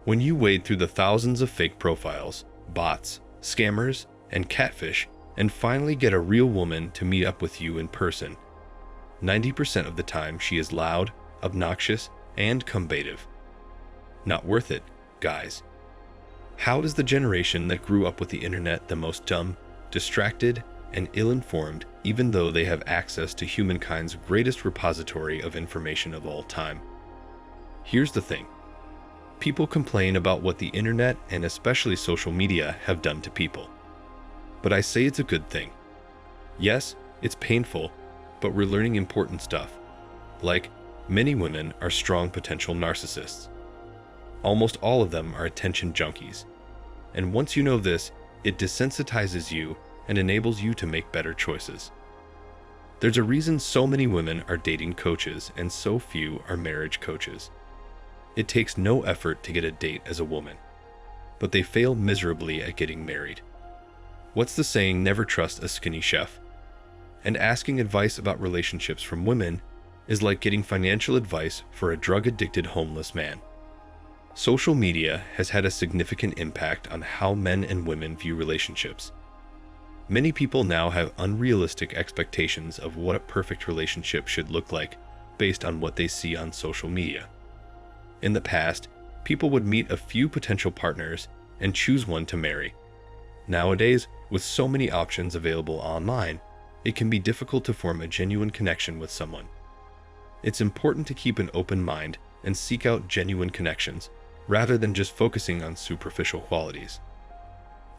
When you wade through the thousands of fake profiles, bots, scammers, and catfish, and finally get a real woman to meet up with you in person, 90% of the time she is loud, obnoxious, and combative. Not worth it, guys. How is the generation that grew up with the internet the most dumb, distracted, and ill-informed, even though they have access to humankind's greatest repository of information of all time? Here's the thing. People complain about what the internet and especially social media have done to people. But I say it's a good thing. Yes, it's painful, but we're learning important stuff. Like, many women are strong potential narcissists. Almost all of them are attention junkies. And once you know this, it desensitizes you and enables you to make better choices. There's a reason so many women are dating coaches and so few are marriage coaches. It takes no effort to get a date as a woman, but they fail miserably at getting married. What's the saying, never trust a skinny chef? And asking advice about relationships from women is like getting financial advice for a drug-addicted homeless man. Social media has had a significant impact on how men and women view relationships. Many people now have unrealistic expectations of what a perfect relationship should look like based on what they see on social media. In the past, people would meet a few potential partners and choose one to marry. Nowadays, with so many options available online, it can be difficult to form a genuine connection with someone. It's important to keep an open mind and seek out genuine connections, rather than just focusing on superficial qualities.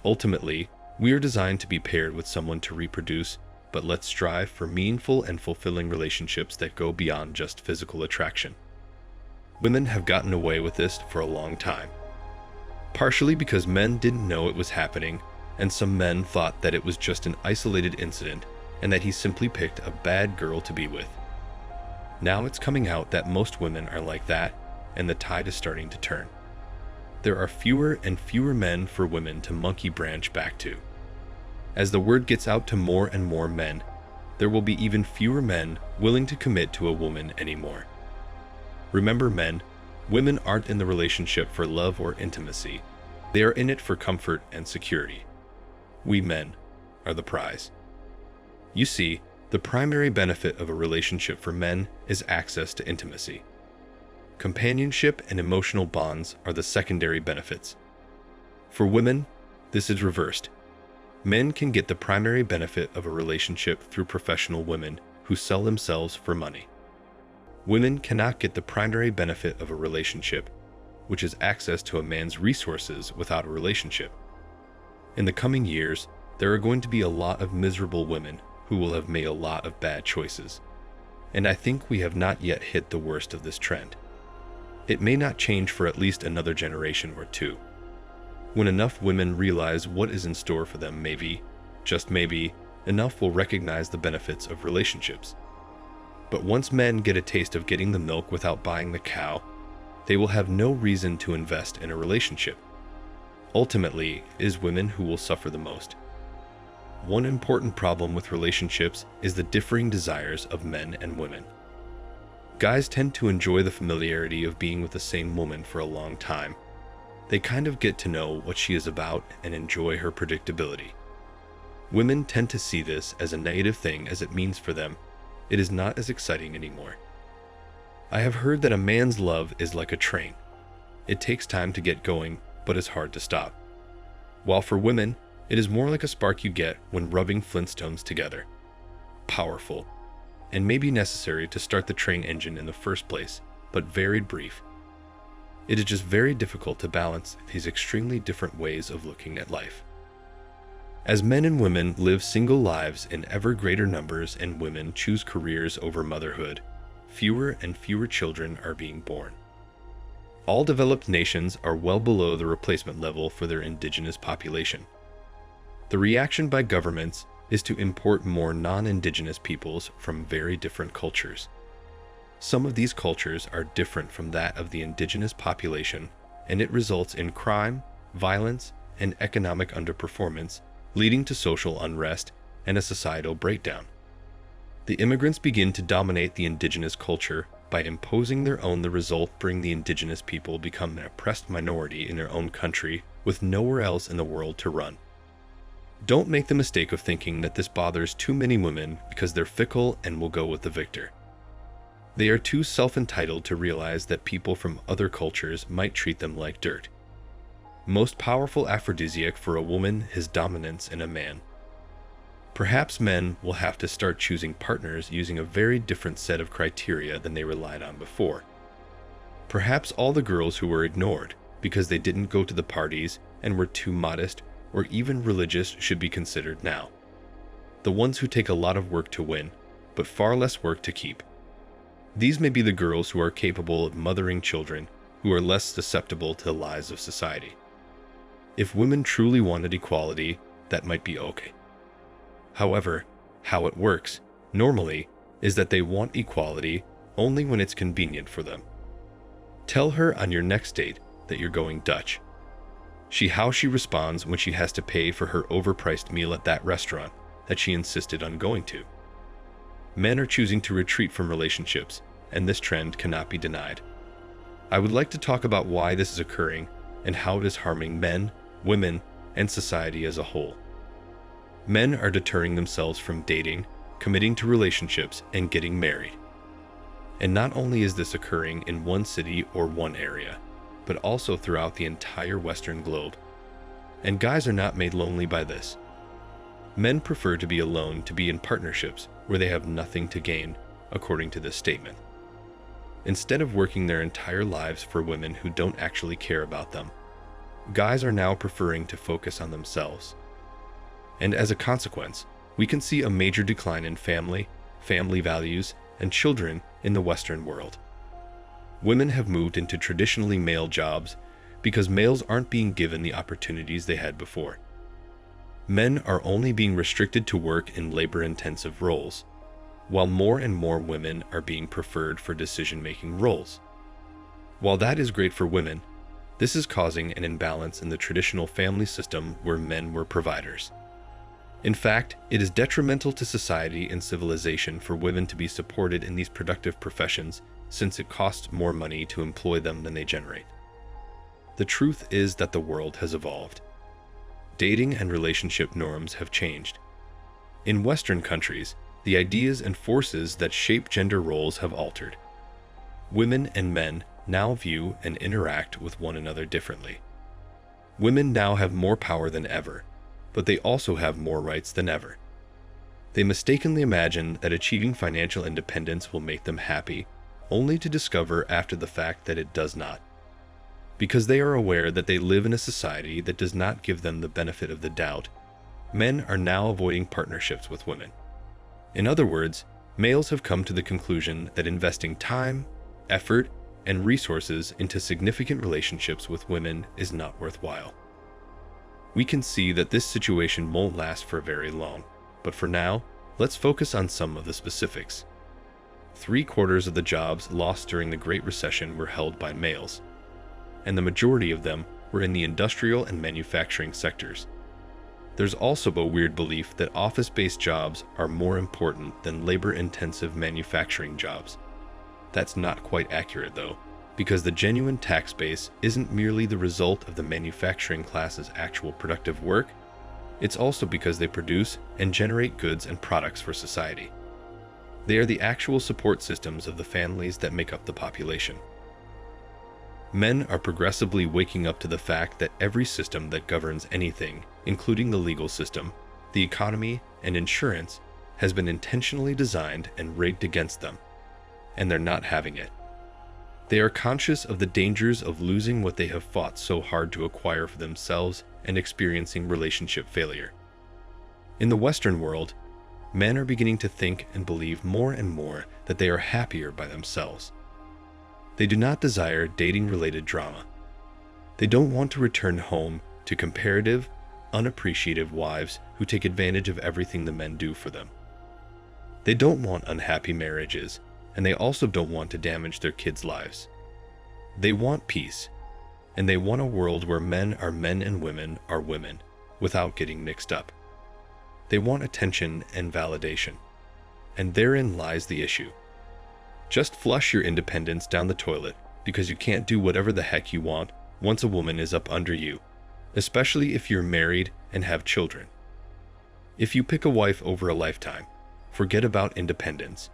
Ultimately, we are designed to be paired with someone to reproduce, but let's strive for meaningful and fulfilling relationships that go beyond just physical attraction. Women have gotten away with this for a long time. Partially because men didn't know it was happening, and some men thought that it was just an isolated incident and that he simply picked a bad girl to be with. Now it's coming out that most women are like that, and the tide is starting to turn. There are fewer and fewer men for women to monkey branch back to. As the word gets out to more and more men, there will be even fewer men willing to commit to a woman anymore. Remember, men, women aren't in the relationship for love or intimacy. They are in it for comfort and security. We men are the prize. You see, the primary benefit of a relationship for men is access to intimacy. Companionship and emotional bonds are the secondary benefits. For women, this is reversed. Men can get the primary benefit of a relationship through professional women who sell themselves for money. Women cannot get the primary benefit of a relationship, which is access to a man's resources, without a relationship. In the coming years, there are going to be a lot of miserable women who will have made a lot of bad choices. And I think we have not yet hit the worst of this trend. It may not change for at least another generation or two. When enough women realize what is in store for them, maybe, just maybe, enough will recognize the benefits of relationships. But once men get a taste of getting the milk without buying the cow, they will have no reason to invest in a relationship. Ultimately, it is women who will suffer the most. One important problem with relationships is the differing desires of men and women. Guys tend to enjoy the familiarity of being with the same woman for a long time. They kind of get to know what she is about and enjoy her predictability. Women tend to see this as a negative thing, as it means for them it is not as exciting anymore. I have heard that a man's love is like a train. It takes time to get going, but is hard to stop. While for women, it is more like a spark you get when rubbing Flintstones together. Powerful, and may be necessary to start the train engine in the first place, but very brief. It is just very difficult to balance these extremely different ways of looking at life. As men and women live single lives in ever greater numbers and women choose careers over motherhood, fewer and fewer children are being born. All developed nations are well below the replacement level for their indigenous population. The reaction by governments is to import more non-indigenous peoples from very different cultures. Some of these cultures are different from that of the indigenous population, and it results in crime, violence, and economic underperformance, leading to social unrest and a societal breakdown. The immigrants begin to dominate the indigenous culture By imposing their own, the result being the indigenous people become an oppressed minority in their own country with nowhere else in the world to run. Don't make the mistake of thinking that this bothers too many women because they're fickle and will go with the victor. They are too self-entitled to realize that people from other cultures might treat them like dirt. Most powerful aphrodisiac for a woman is dominance in a man. Perhaps men will have to start choosing partners using a very different set of criteria than they relied on before. Perhaps all the girls who were ignored because they didn't go to the parties and were too modest or even religious should be considered now. The ones who take a lot of work to win, but far less work to keep. These may be the girls who are capable of mothering children, who are less susceptible to the lies of society. If women truly wanted equality, that might be okay. However, how it works, normally, is that they want equality only when it's convenient for them. Tell her on your next date that you're going Dutch. See how she responds when she has to pay for her overpriced meal at that restaurant that she insisted on going to. Men are choosing to retreat from relationships, and this trend cannot be denied. I would like to talk about why this is occurring and how it is harming men, women, and society as a whole. Men are deterring themselves from dating, committing to relationships, and getting married. And not only is this occurring in one city or one area, but also throughout the entire Western globe. And guys are not made lonely by this. Men prefer to be alone to be in partnerships where they have nothing to gain, according to this statement. Instead of working their entire lives for women who don't actually care about them, guys are now preferring to focus on themselves. And as a consequence, we can see a major decline in family values, and children in the Western world. Women have moved into traditionally male jobs because males aren't being given the opportunities they had before. Men are only being restricted to work in labor-intensive roles, while more and more women are being preferred for decision-making roles. While that is great for women, this is causing an imbalance in the traditional family system where men were providers. In fact, it is detrimental to society and civilization for women to be supported in these productive professions since it costs more money to employ them than they generate. The truth is that the world has evolved. Dating and relationship norms have changed. In Western countries, the ideas and forces that shape gender roles have altered. Women and men now view and interact with one another differently. Women now have more power than ever, but they also have more rights than ever. They mistakenly imagine that achieving financial independence will make them happy, only to discover after the fact that it does not. Because they are aware that they live in a society that does not give them the benefit of the doubt, men are now avoiding partnerships with women. In other words, males have come to the conclusion that investing time, effort, and resources into significant relationships with women is not worthwhile. We can see that this situation won't last for very long, but for now, let's focus on some of the specifics. 3/4 of the jobs lost during the Great Recession were held by males, and the majority of them were in the industrial and manufacturing sectors. There's also a weird belief that office-based jobs are more important than labor-intensive manufacturing jobs. That's not quite accurate though, because the genuine tax base isn't merely the result of the manufacturing class's actual productive work, it's also because they produce and generate goods and products for society. They are the actual support systems of the families that make up the population. Men are progressively waking up to the fact that every system that governs anything, including the legal system, the economy, and insurance, has been intentionally designed and rigged against them, and they're not having it. They are conscious of the dangers of losing what they have fought so hard to acquire for themselves and experiencing relationship failure. In the Western world, men are beginning to think and believe more and more that they are happier by themselves. They do not desire dating-related drama. They don't want to return home to comparative, unappreciative wives who take advantage of everything the men do for them. They don't want unhappy marriages, and they also don't want to damage their kids' lives. They want peace, and they want a world where men are men and women are women, without getting mixed up. They want attention and validation, and therein lies the issue. Just flush your independence down the toilet because you can't do whatever the heck you want once a woman is up under you, especially if you're married and have children. If you pick a wife over a lifetime, forget about independence.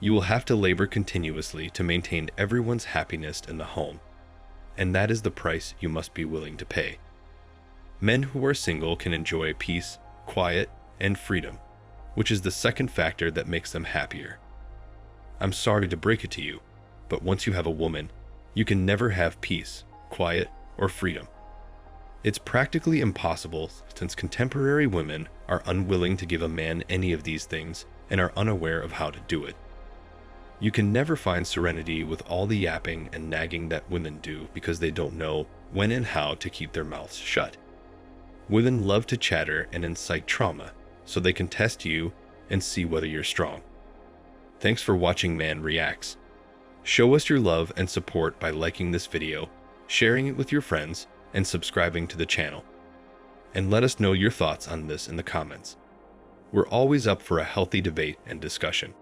You will have to labor continuously to maintain everyone's happiness in the home, and that is the price you must be willing to pay. Men who are single can enjoy peace, quiet, and freedom, which is the second factor that makes them happier. I'm sorry to break it to you, but once you have a woman, you can never have peace, quiet, or freedom. It's practically impossible since contemporary women are unwilling to give a man any of these things and are unaware of how to do it. You can never find serenity with all the yapping and nagging that women do because they don't know when and how to keep their mouths shut. Women love to chatter and incite trauma so they can test you and see whether you're strong. Thanks for watching Man Reacts. Show us your love and support by liking this video, sharing it with your friends, and subscribing to the channel. And let us know your thoughts on this in the comments. We're always up for a healthy debate and discussion.